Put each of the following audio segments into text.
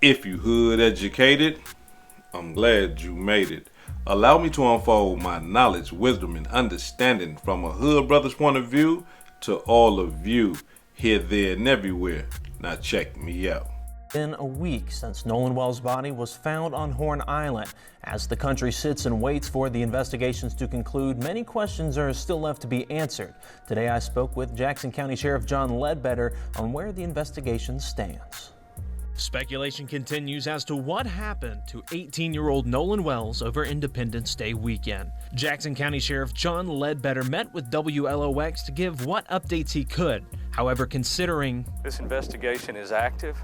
If you hood educated, I'm glad you made it. Allow me to unfold my knowledge, wisdom, and understanding from a hood brother's point of view to all of you here, there, and everywhere. Now check me out. Been a week since Nolan Wells' body was found on Horn Island. As the country sits and waits for the investigations to conclude, many questions are still left to be answered. Today I spoke with Jackson County Sheriff John Ledbetter on where the investigation stands. Speculation continues as to what happened to 18-year-old Nolan Wells over Independence Day weekend. Jackson County Sheriff John Ledbetter met with WLOX to give what updates he could. However, considering this investigation is active,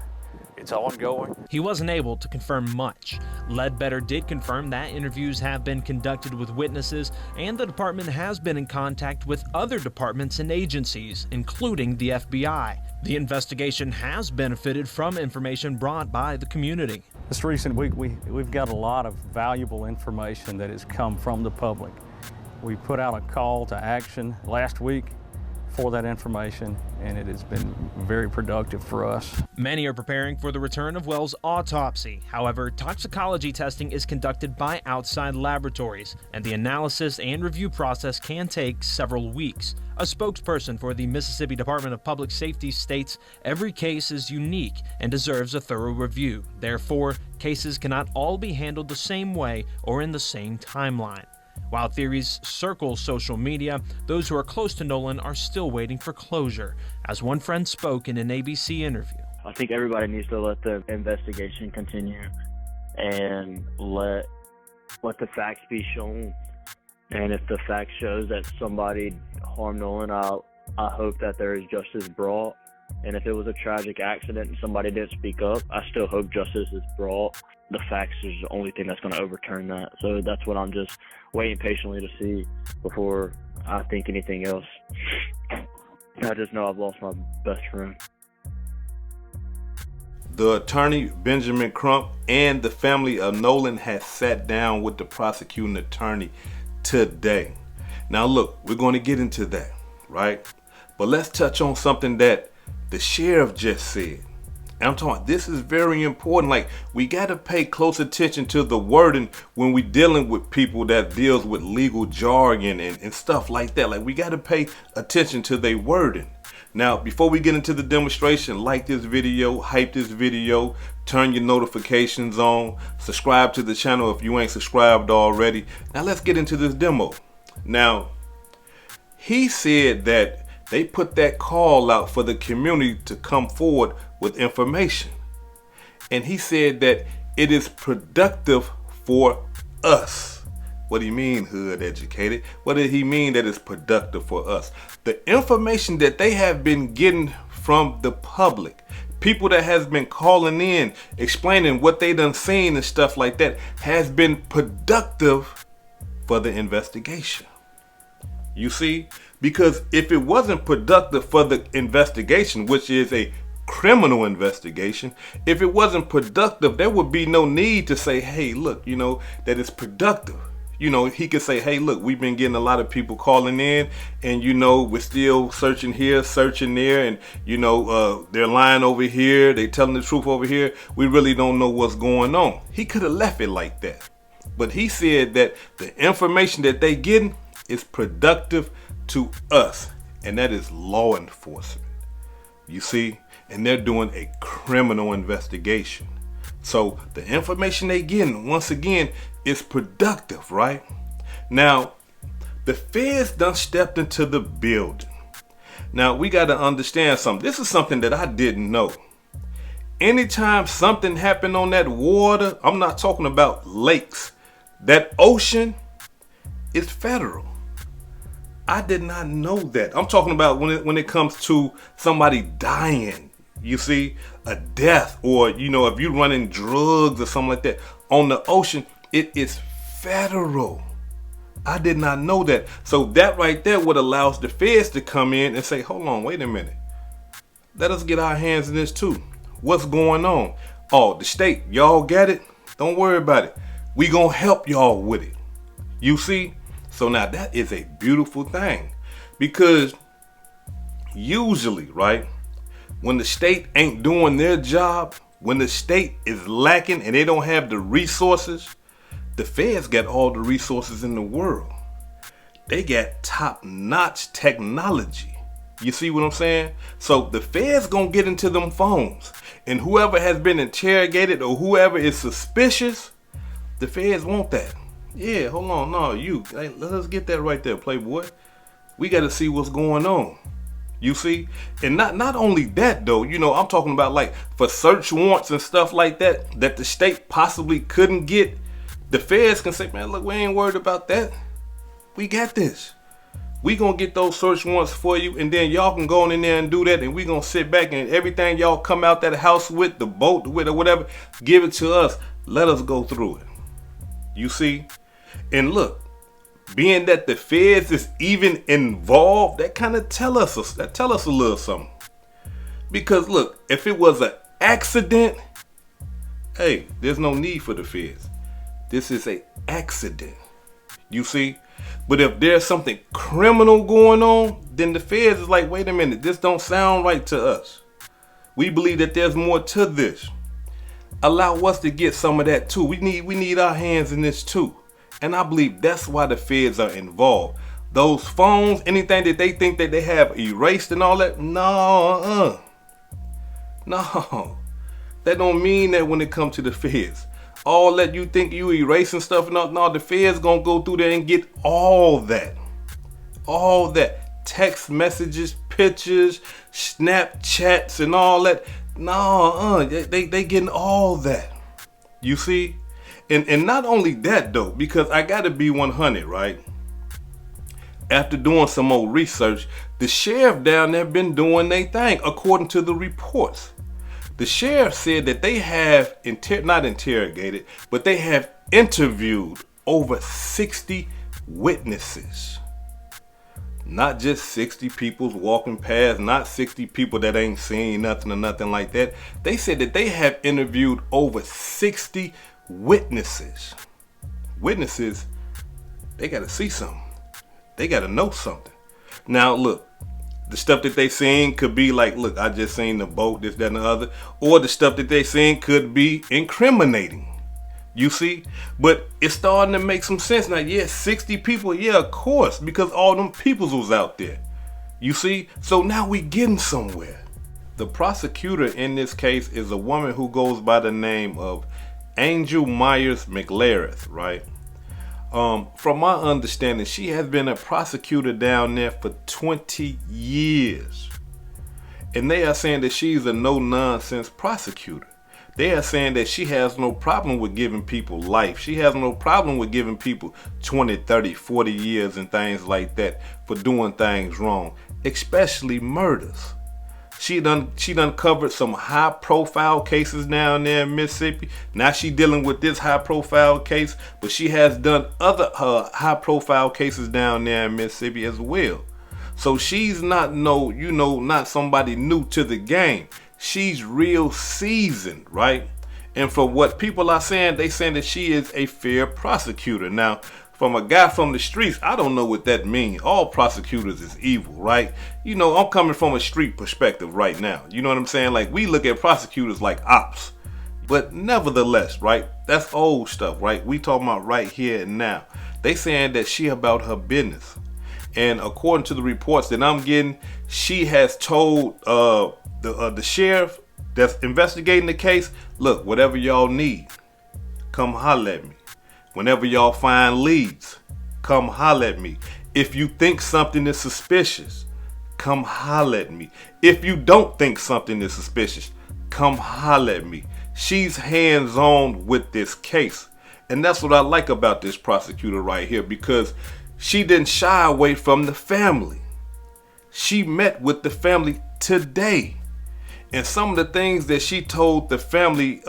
it's ongoing, he wasn't able to confirm much. Ledbetter did confirm that interviews have been conducted with witnesses and the department has been in contact with other departments and agencies, including the FBI. The investigation has benefited from information brought by the community. This recent week, we've got a lot of valuable information that has come from the public. We put out a call to action last week for that information, and it has been very productive for us. Many are preparing for the return of Wells' autopsy. However, toxicology testing is conducted by outside laboratories, and the analysis and review process can take several weeks. A spokesperson for the Mississippi Department of Public Safety states every case is unique and deserves a thorough review. Therefore, cases cannot all be handled the same way or in the same timeline. While theories circle social media, those who are close to Nolan are still waiting for closure, as one friend spoke in an ABC interview. I think everybody needs to let the investigation continue and let the facts be shown. And if the fact shows that somebody harmed Nolan, I hope that there is justice brought. And if it was a tragic accident and somebody didn't speak up, I still hope justice is brought. The facts is the only thing that's going to overturn that. So that's what I'm just waiting patiently to see before I think anything else. I just know I've lost my best friend. The attorney, Benjamin Crump, and the family of Nolan has sat down with the prosecuting attorney today. Now look, we're going to get into that, right? But let's touch on something that the sheriff just said. And I'm talking, this is very important. Like, we got to pay close attention to the wording when we dealing with people that deals with legal jargon and stuff like that. Like, we got to pay attention to their wording. Now, before we get into the demonstration, like this video, hype this video, turn your notifications on, subscribe to the channel if you ain't subscribed already. Now, let's get into this demo. Now, he said that they put that call out for the community to come forward with information. And he said that it is productive for us. What do you mean, hood educated? What did he mean that it's productive for us? The information that they have been getting from the public, people that has been calling in, explaining what they done seen and stuff like that, has been productive for the investigation. You see? Because if it wasn't productive for the investigation, which is a criminal investigation, if it wasn't productive, there would be no need to say, hey, look, that it's productive. He could say, hey, look, we've been getting a lot of people calling in and, we're still searching here, searching there. And, they're lying over here. They telling the truth over here. We really don't know what's going on. He could have left it like that. But he said that the information that they getting is productive to us, and that is law enforcement. You see, and they're doing a criminal investigation. So the information they getting, once again, is productive, right? Now, the feds done stepped into the building. Now, we got to understand something. This is something that I didn't know. Anytime something happened on that water, I'm not talking about lakes, that ocean is federal. I did not know that. I'm talking about when it comes to somebody dying, you see, a death, or, if you're running drugs or something like that on the ocean, it is federal. I did not know that. So that right there what allows the feds to come in and say, hold on, wait a minute. Let us get our hands in this too. What's going on? Oh, the state, y'all got it? Don't worry about it. We gonna help y'all with it. You see? So now that is a beautiful thing, because usually, right, when the state ain't doing their job, When the state is lacking and they don't have the resources, the feds got all the resources in the world. They got top-notch technology. You see what I'm saying? So the feds gonna get into them phones, and whoever has been interrogated or whoever is suspicious, the feds want that. Yeah, hold on, no, hey, let's get that right there, Playboy. We got to see what's going on. You see? And not only that though, I'm talking about like for search warrants and stuff like that the state possibly couldn't get. The feds can say, man, look, we ain't worried about that. We got this. We gonna get those search warrants for you, and then y'all can go in there and do that, and we gonna sit back and everything y'all come out that house with, the boat with or whatever, give it to us. Let us go through it. You see? And look, being that the feds is even involved, that kind of tell us a little something. Because look, if it was an accident, hey, there's no need for the feds. This is an accident. You see? But if there's something criminal going on, then the feds is like, wait a minute, this don't sound right to us. We believe that there's more to this. Allow us to get some of that too. We need our hands in this too. And I believe that's why the feds are involved. Those phones, anything that they think that they have erased and all that, no. That don't mean that when it comes to the feds. All that you think you erasing stuff and all, no, the feds gonna go through there and get all that. All that. Text messages, pictures, Snapchats and all that. No, they getting all that. You see? And not only that though, because I gotta be 100, right? After doing some more research, the sheriff down there been doing their thing according to the reports. The sheriff said that they have not interrogated, but they have interviewed over 60 witnesses. Not just 60 people walking past, not 60 people that ain't seen nothing or nothing like that. They said that they have interviewed over 60 witnesses. Witnesses, they got to see something. They got to know something. Now, look, the stuff that they seen could be like, look, I just seen the boat, this, that, and the other. Or the stuff that they seen could be incriminating. You see? But it's starting to make some sense now. Yeah, 60 people. Yeah, of course. Because all them peoples was out there. You see? So now we getting somewhere. The prosecutor in this case is a woman who goes by the name of Angel Myers McLaren, right? From my understanding, she has been a prosecutor down there for 20 years. And they are saying that she's a no-nonsense prosecutor. They are saying that she has no problem with giving people life. She has no problem with giving people 20, 30, 40 years and things like that for doing things wrong, especially murders. She done covered some high-profile cases down there in Mississippi. Now she dealing with this high-profile case, but she has done other high-profile cases down there in Mississippi as well. So she's not not somebody new to the game. She's real seasoned, right? And for what people are saying, they saying that she is a fair prosecutor. Now, from a guy from the streets, I don't know what that means. All prosecutors is evil, right? I'm coming from a street perspective right now. You know what I'm saying? Like, we look at prosecutors like ops. But nevertheless, right? That's old stuff, right? We talking about right here and now. They saying that she about her business. And according to the reports that I'm getting, she has told the sheriff that's investigating the case, look, whatever y'all need, come holler at me. Whenever y'all find leads, come holler at me. If you think something is suspicious, come holler at me. If you don't think something is suspicious, come holler at me. She's hands-on with this case. And that's what I like about this prosecutor right here, because she didn't shy away from the family. She met with the family today. And some of the things that she told the family,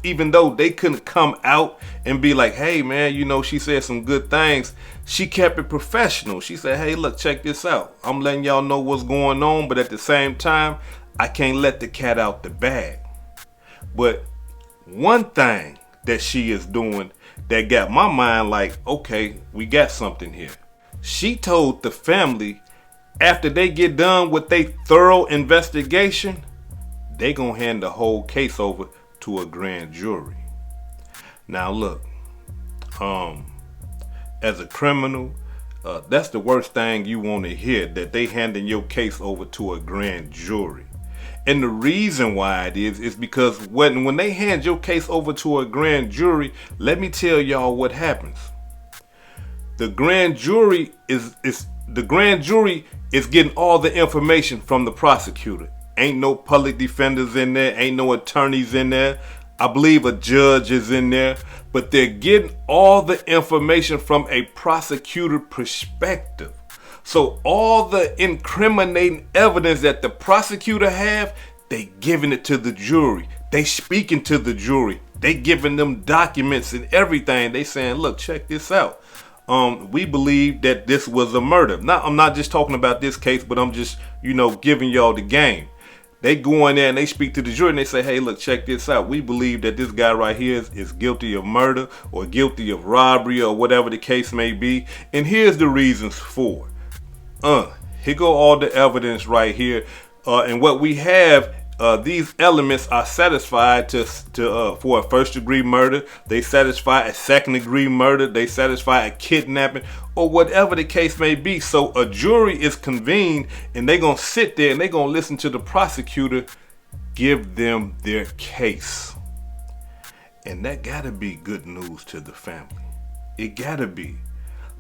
even though they couldn't come out and be like, hey, man, she said some good things. She kept it professional. She said, hey, look, check this out. I'm letting y'all know what's going on. But at the same time, I can't let the cat out the bag. But one thing that she is doing that got my mind like, okay, we got something here. She told the family after they get done with their thorough investigation, they gonna hand the whole case over to a grand jury. Now look, as a criminal, that's the worst thing you want to hear, that they handing your case over to a grand jury. And the reason why it is because when they hand your case over to a grand jury, let me tell y'all what happens. The grand jury is getting all the information from the prosecutor. Ain't no public defenders in there, ain't no attorneys in there. I believe a judge is in there, but they're getting all the information from a prosecutor perspective. So all the incriminating evidence that the prosecutor have, they giving it to the jury. They speaking to the jury. They giving them documents and everything. They saying, look, check this out. We believe that this was a murder. Now, I'm not just talking about this case, but I'm just, giving y'all the game. They go in there and they speak to the jury and they say, hey, look, check this out. We believe that this guy right here is guilty of murder or guilty of robbery or whatever the case may be. And here's the reasons for it. Here go all the evidence right here. And what we have, these elements are satisfied for a first-degree murder. They satisfy a second-degree murder. They satisfy a kidnapping or whatever the case may be. So a jury is convened and they're going to sit there and they're going to listen to the prosecutor give them their case. And that got to be good news to the family. It got to be.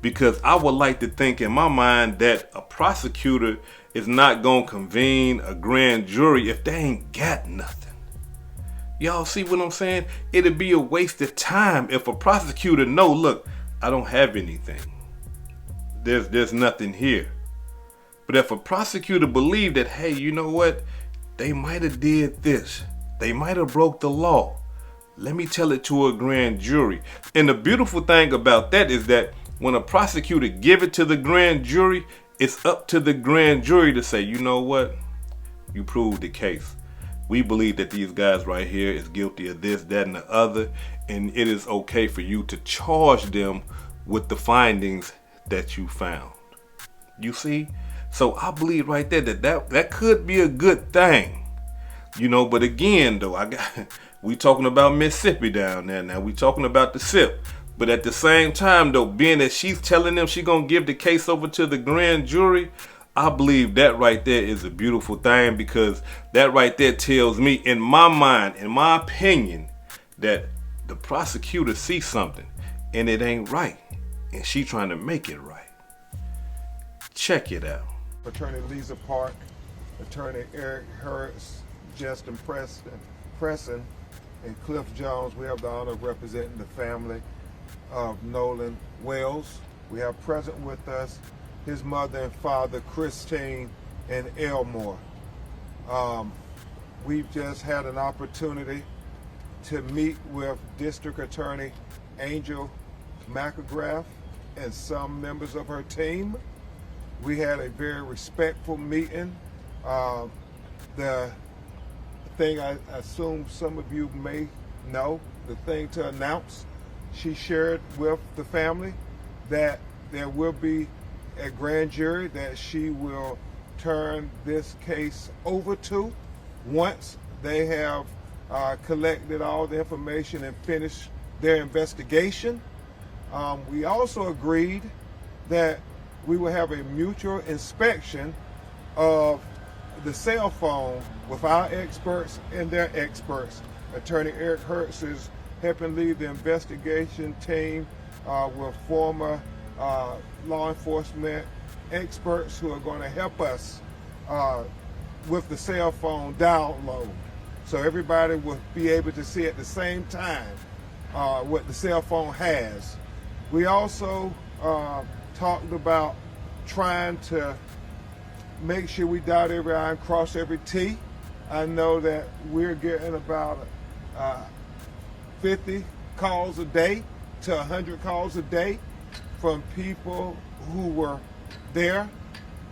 Because I would like to think in my mind that a prosecutor is not going to convene a grand jury if they ain't got nothing. Y'all see what I'm saying? It'd be a waste of time if a prosecutor know, look, I don't have anything. There's nothing here. But if a prosecutor believe that, hey, you know what? They might have did this. They might have broke the law. Let me tell it to a grand jury. And the beautiful thing about that is that when a prosecutor give it to the grand jury, it's up to the grand jury to say, you know what? You proved the case. We believe that these guys right here is guilty of this, that, and the other, and it is okay for you to charge them with the findings that you found. You see? So I believe right there that could be a good thing. But again, though, we talking about Mississippi down there now. We talking about the SIP. But at the same time, though, being that she's telling them she's going to give the case over to the grand jury, I believe that right there is a beautiful thing, because that right there tells me, in my mind, in my opinion, that the prosecutor sees something and it ain't right, and she trying to make it right. Check it out. Attorney Lisa Park, Attorney Eric Hurts, Justin Preston, and Cliff Jones. We have the honor of representing the family of Nolan Wells. We have present with us his mother and father, Christine and Elmore. We've just had an opportunity to meet with District Attorney Angel McElgrath and some members of her team. We had a very respectful meeting. The thing I assume some of you may know, the thing to announce, she shared with the family that there will be a grand jury that she will turn this case over to once they have collected all the information and finished their investigation. We also agreed that we will have a mutual inspection of the cell phone with our experts and their experts. Attorney Eric Hurts is helping lead the investigation team with former law enforcement experts who are going to help us with the cell phone download. So everybody will be able to see at the same time what the cell phone has. We also talked about trying to make sure we dot every I and cross every T. I know that we're getting about 50 calls a day to 100 calls a day from people who were there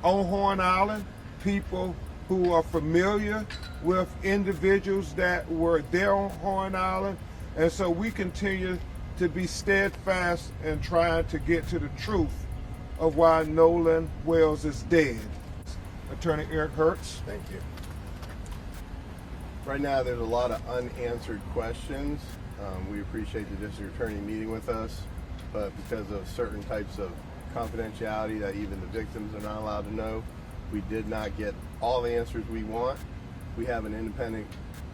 on Horn Island, people who are familiar with individuals that were there on Horn Island. And so we continue to be steadfast in trying to get to the truth of why Nolan Wells is dead. Attorney Eric Hurts. Thank you. Right now, there's a lot of unanswered questions. We appreciate the district attorney meeting with us, but because of certain types of confidentiality that even the victims are not allowed to know, we did not get all the answers we want. We have an independent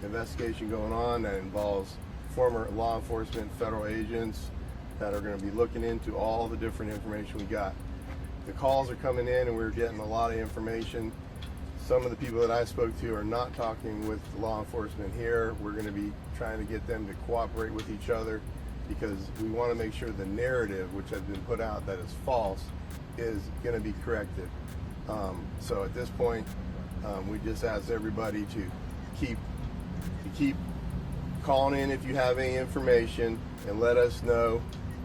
investigation going on that involves former law enforcement, federal agents that are going to be looking into all the different information we got. The calls are coming in and we're getting a lot of information. Some of the people that I spoke to are not talking with law enforcement here. We're going to be trying to get them to cooperate with each other because we want to make sure the narrative, which has been put out that is false, is going to be corrected. So at this point, we just ask everybody to keep calling in if you have any information and let us know.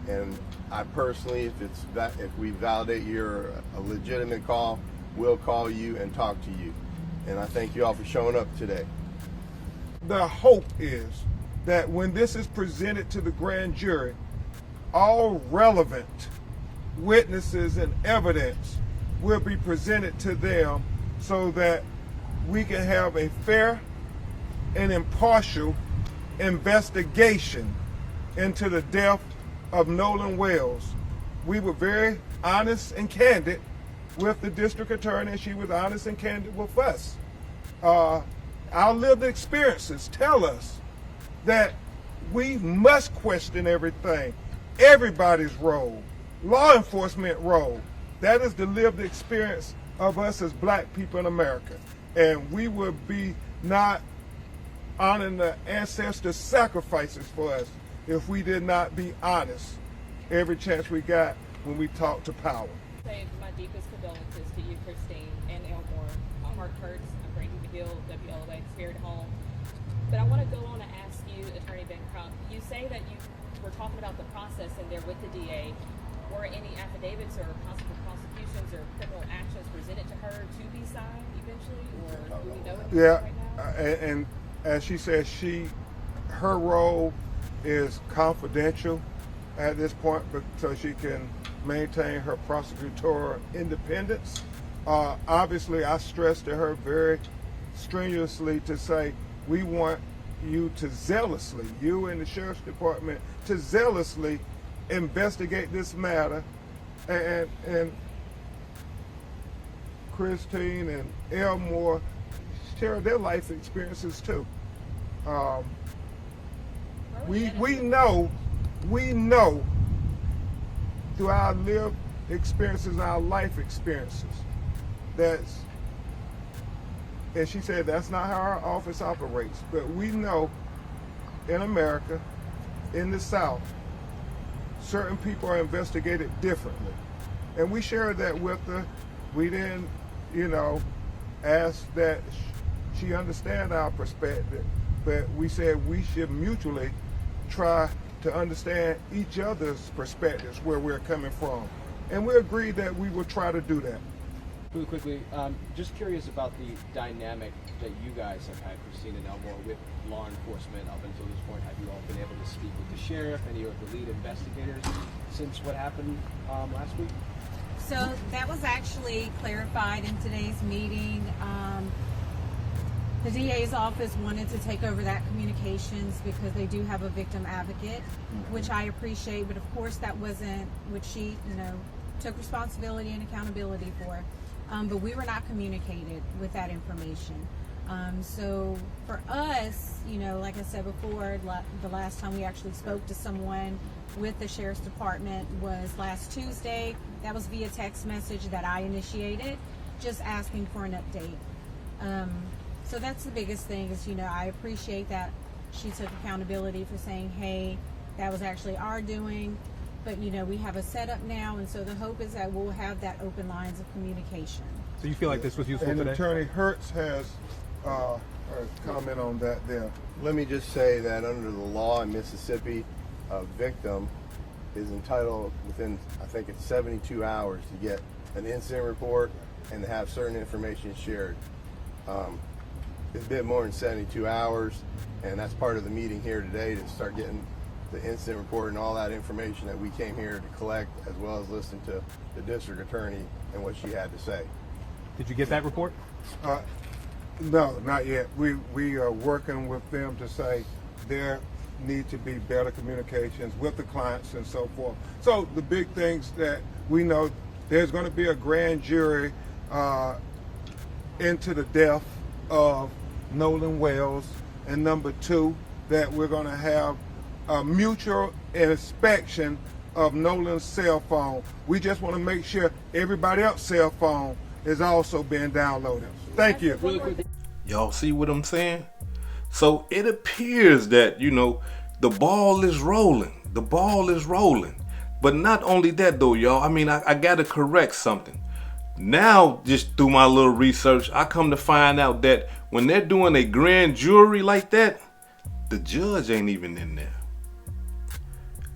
And I personally, if we validate you're a legitimate call, we'll call you and talk to you. And I thank you all for showing up today. The hope is that when this is presented to the grand jury, all relevant witnesses and evidence will be presented to them so that we can have a fair and impartial investigation into the death of Nolan Wells. We were very honest and candid with the district attorney, and she was honest and candid with us. Our lived experiences tell us that we must question everything, everybody's role, law enforcement role. That is the lived experience of us as black people in America. And we would be not honoring the ancestors' sacrifices for us if we did not be honest every chance we got when we talk to power. Say my deepest condolences to you, Christine and Elmore. My heart hurts. I'm breaking the Hill, WLOA, Spirit Home. But I want to go on and ask you, Attorney Ben Crump, you say that you were talking about the process in there with the DA. Were any affidavits or possible prosecutions or criminal actions presented to her to be signed eventually, or do we know anything right now? And as she said, her role is confidential at this point, but so she can maintain her prosecutorial independence. Obviously, I stressed to her very strenuously to say, we want you to zealously, you and the Sheriff's Department, to zealously investigate this matter, and Christine and Elmore share their life experiences too. We know through our lived experiences, our life experiences, and she said that's not how our office operates, but we know in America, in the South, certain people are investigated differently. And we shared that with her. We didn't, ask that she understand our perspective, but we said we should mutually try to understand each other's perspectives, where we're coming from. And we agreed that we would try to do that. Really quickly, just curious about the dynamic that you guys have had, Christine and Elmore, with law enforcement up until this point. Have you all been able to speak with the sheriff, any of the lead investigators, since what happened last week? So that was actually clarified in today's meeting. The DA's office wanted to take over that communications because they do have a victim advocate, which I appreciate, but of course that wasn't what she, took responsibility and accountability for. But we were not communicated with that information. So for us, like I said before, the last time we actually spoke to someone with the Sheriff's Department was last Tuesday. That was via text message that I initiated, just asking for an update. So that's the biggest thing is, I appreciate that she took accountability for saying, hey, that was actually our doing. But, we have a setup now, and so the hope is that we'll have that open lines of communication. So you feel like this was useful and today? Attorney Hertz has a comment on that there. Let me just say that under the law in Mississippi, a victim is entitled within, I think it's 72 hours to get an incident report and to have certain information shared. It's been more than 72 hours, and that's part of the meeting here today, to start getting the incident report and all that information that we came here to collect, as well as listen to the district attorney and what she had to say. Did you get that report? No, not yet. We are working with them to say there need to be better communications with the clients and so forth. So the big things that we know, there's going to be a grand jury into the death of Nolan Wells, and number two, that we're going to have a mutual inspection of Nolan's cell phone. We just want to make sure everybody else's cell phone is also being downloaded. Thank you. Y'all see what I'm saying? So it appears that, the ball is rolling. The ball is rolling. But not only that though, y'all. I mean, I gotta correct something. Now, just through my little research, I come to find out that when they're doing a grand jury like that, the judge ain't even in there.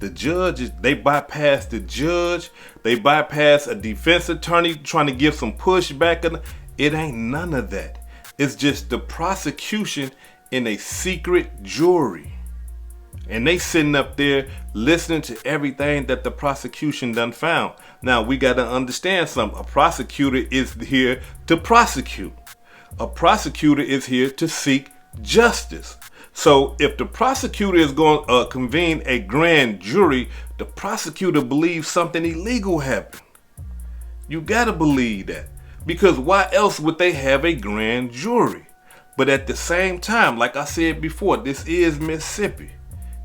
The judge, they bypass the judge. They bypass a defense attorney trying to give some pushback. It ain't none of that. It's just the prosecution in a secret jury. And they sitting up there listening to everything that the prosecution done found. Now, we got to understand something. A prosecutor is here to prosecute. A prosecutor is here to seek justice. So if the prosecutor is going to convene a grand jury, the prosecutor believes something illegal happened. You got to believe that. Because why else would they have a grand jury? But at the same time, like I said before, this is Mississippi.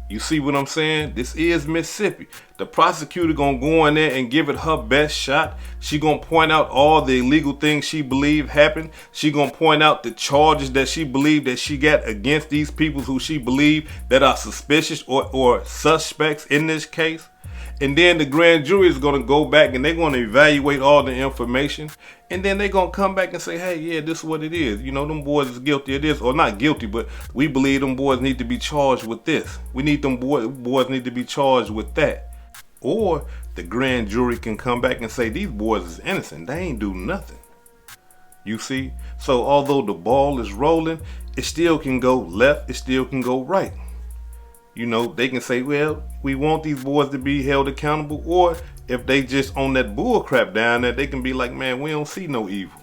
You see what I'm saying? This is Mississippi. The prosecutor gonna go in there and give it her best shot. She gonna point out all the illegal things she believe happened. She gonna point out the charges that she believed that she got against these people who she believed that are suspicious or suspects in this case. And then the grand jury is gonna go back and they're gonna evaluate all the information. And then they're gonna come back and say, hey, yeah, this is what it is. Them boys is guilty of this, or not guilty, but we believe them boys need to be charged with this. We need them boys need to be charged with that. Or the grand jury can come back and say, these boys is innocent. They ain't do nothing. You see? So although the ball is rolling, it still can go left. It still can go right. They can say, well, we want these boys to be held accountable. Or if they just on that bull crap down there, they can be like, man, we don't see no evil.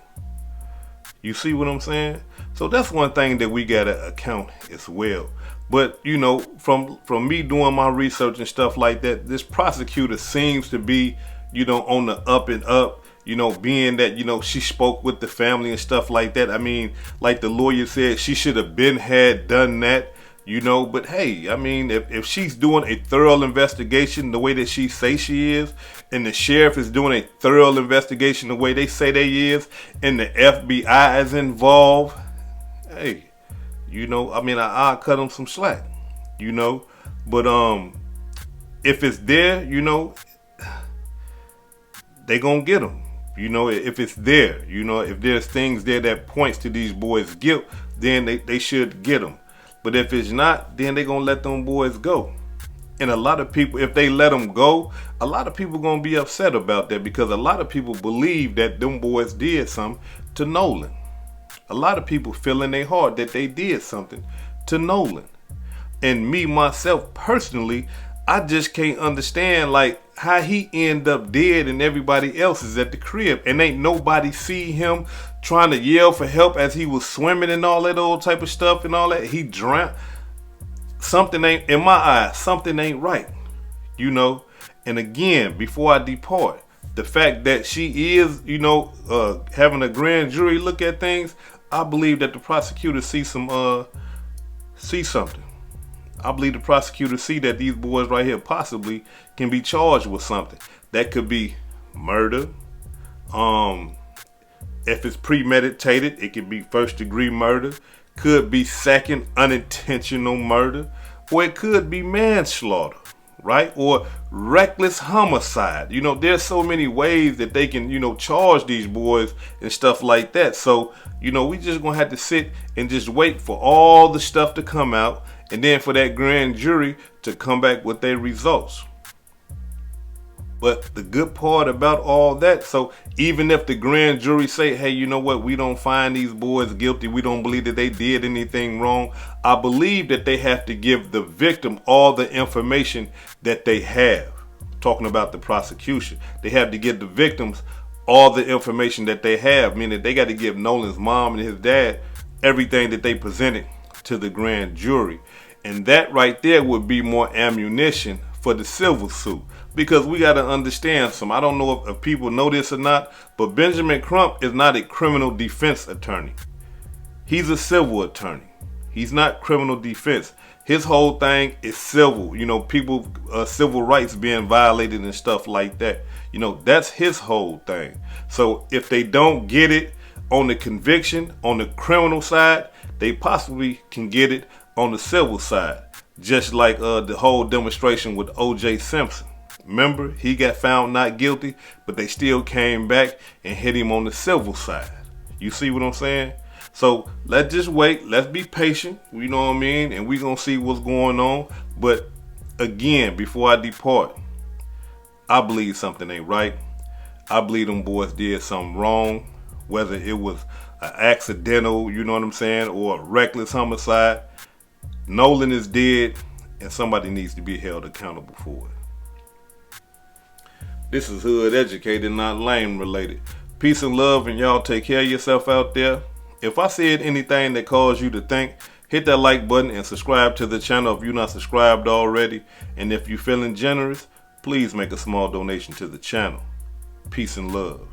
You see what I'm saying? So that's one thing that we got to account as well. But, from me doing my research and stuff like that, this prosecutor seems to be, on the up and up, being that, she spoke with the family and stuff like that. I mean, like the lawyer said, she should have done that. But hey, I mean, if she's doing a thorough investigation the way that she say she is, and the sheriff is doing a thorough investigation the way they say they is, and the FBI is involved, hey, I'll cut them some slack, but if it's there, they gonna get them, if it's there, if there's things there that points to these boys' guilt, then they should get them. But if it's not, then they're going to let them boys go. And a lot of people, if they let them go, a lot of people going to be upset about that, because a lot of people believe that them boys did something to Nolan. A lot of people feel in their heart that they did something to Nolan. And me, myself, personally, I just can't understand how he end up dead and everybody else is at the crib. And ain't nobody see him trying to yell for help as he was swimming and all that old type of stuff and all that. He drowned. Something ain't, in my eyes, something ain't right, And again, before I depart, the fact that she is, having a grand jury look at things, I believe that the prosecutor see something. I believe the prosecutor see that these boys right here possibly can be charged with something. That could be murder. If it's premeditated, it could be first-degree murder. Could be second unintentional murder. Or it could be manslaughter, right? Or reckless homicide. There's so many ways that they can, charge these boys and stuff like that. So, we just gonna have to sit and just wait for all the stuff to come out, and then for that grand jury to come back with their results. But the good part about all that, so even if the grand jury say, hey, you know what, we don't find these boys guilty, we don't believe that they did anything wrong, I believe that they have to give the victim all the information that they have. Talking about the prosecution, they have to give the victims all the information that they have, meaning they got to give Nolan's mom and his dad everything that they presented to the grand jury. And that right there would be more ammunition for the civil suit. Because we got to understand some. I don't know if people know this or not, but Benjamin Crump is not a criminal defense attorney. He's a civil attorney. He's not criminal defense. His whole thing is civil. You know, people, civil rights being violated and stuff like that. You know, that's his whole thing. So if they don't get it on the conviction, on the criminal side, they possibly can get it on the civil side. Just like the whole demonstration with O.J. Simpson. Remember, he got found not guilty, but they still came back and hit him on the civil side. You see what I'm saying? So let's just wait. Let's be patient. You know what I mean? And we're going to see what's going on. But again, before I depart, I believe something ain't right. I believe them boys did something wrong. Whether it was an accidental, you know what I'm saying, or a reckless homicide. Nolan is dead, and somebody needs to be held accountable for it. This is Hood Educated, not Lame Related. Peace and love, and y'all take care of yourself out there. If I said anything that caused you to think, hit that like button and subscribe to the channel if you're not subscribed already. And if you're feeling generous, please make a small donation to the channel. Peace and love.